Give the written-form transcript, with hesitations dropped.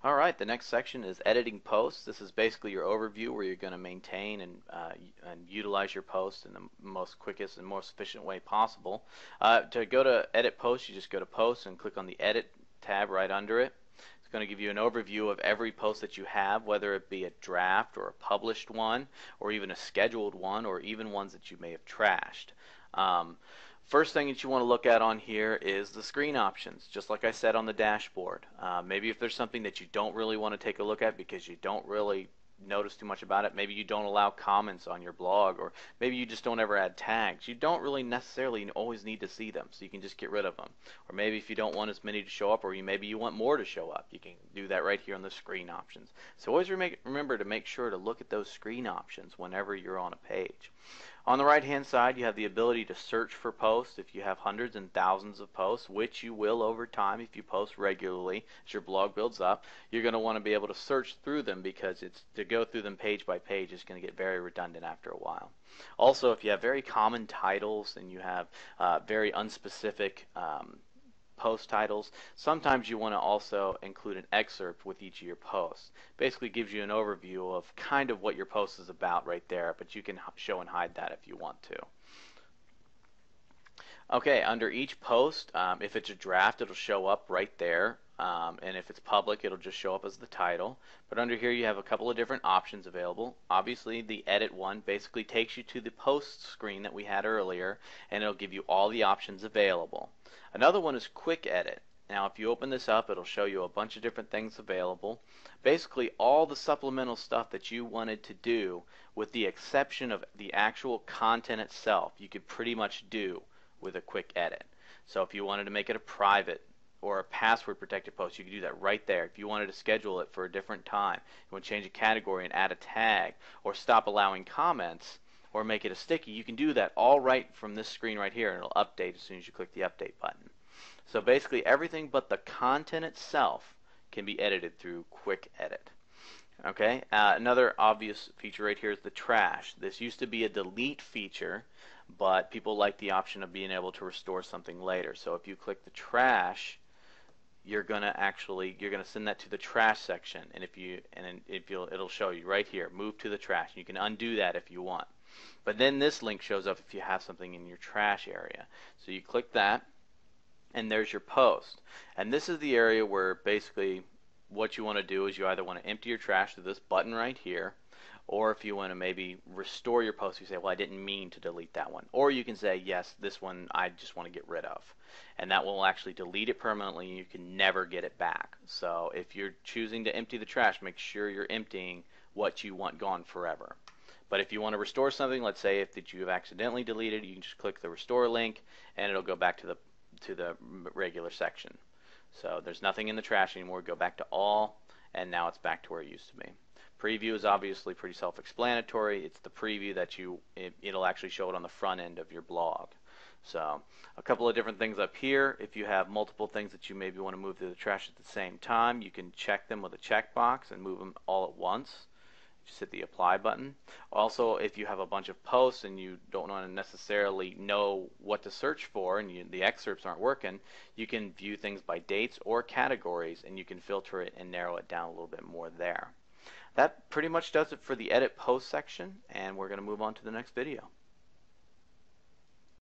Alright, the next section is editing posts. This is basically your overview where you're going to maintain and utilize your posts in the most quickest and most efficient way possible. To go to edit posts, you just go to posts and click on the edit tab right under it. It's going to give you an overview of every post that you have, whether it be a draft or a published one or even a scheduled one or even ones that you may have trashed. First thing that you want to look at on here is the screen options, just like I said on the dashboard. Maybe if there's something that you don't really want to take a look at because you don't really notice too much about it, maybe you don't allow comments on your blog, or maybe you just don't ever add tags. You don't really necessarily always need to see them, so you can just get rid of them. Or maybe if you don't want as many to show up, or maybe you want more to show up, you can do that right here on the screen options. So always remember to make sure to look at those screen options whenever you're on a page. On the right hand side, you have the ability to search for posts. If you have hundreds and thousands of posts, which you will over time if you post regularly as your blog builds up, you're going to want to be able to search through them, because to go through them page by page is going to get very redundant after a while. Also, if you have very common titles and you have very unspecific post titles, sometimes you want to also include an excerpt with each of your posts. Basically gives you an overview of kind of what your post is about right there, but you can show and hide that if you want to. Okay, under each post, if it's a draft, it'll show up right there, and if it's public, it'll just show up as the title. But under here you have a couple of different options available. Obviously the edit one basically takes you to the post screen that we had earlier, and it'll give you all the options available. Another one is quick edit. Now if you open this up, it'll show you a bunch of different things available. Basically all the supplemental stuff that you wanted to do, with the exception of the actual content itself, you could pretty much do with a quick edit. So if you wanted to make it a private or a password protected post, you could do that right there. If you wanted to schedule it for a different time, you want to change a category and add a tag, or stop allowing comments, or make it a sticky, you can do that all right from this screen right here, and it'll update as soon as you click the update button. So basically everything but the content itself can be edited through quick edit. Okay, another obvious feature right here is the trash. This used to be a delete feature, but people like the option of being able to restore something later. So if you click the trash, you're gonna send that to the trash section, and it'll show you right here, move to the trash. You can undo that if you want. But then this link shows up if you have something in your trash area. So you click that, and there's your post. And this is the area where basically what you want to do is you either want to empty your trash through this button right here, or if you want to maybe restore your post, you say, well, I didn't mean to delete that one. Or you can say, yes, this one I just want to get rid of. And that will actually delete it permanently, and you can never get it back. So if you're choosing to empty the trash, make sure you're emptying what you want gone forever. But if you want to restore something, let's say if you have accidentally deleted, you can just click the restore link, and it'll go back to the regular section. So there's nothing in the trash anymore. Go back to all, and now it's back to where it used to be. Preview is obviously pretty self-explanatory. It's the preview that it'll actually show it on the front end of your blog. So a couple of different things up here. If you have multiple things that you maybe want to move through the trash at the same time, you can check them with a checkbox and move them all at once. Just hit the apply button. Also, if you have a bunch of posts and you don't want to necessarily know what to search for, and the excerpts aren't working, you can view things by dates or categories, and you can filter it and narrow it down a little bit more there. That pretty much does it for the edit post section, and we're going to move on to the next video.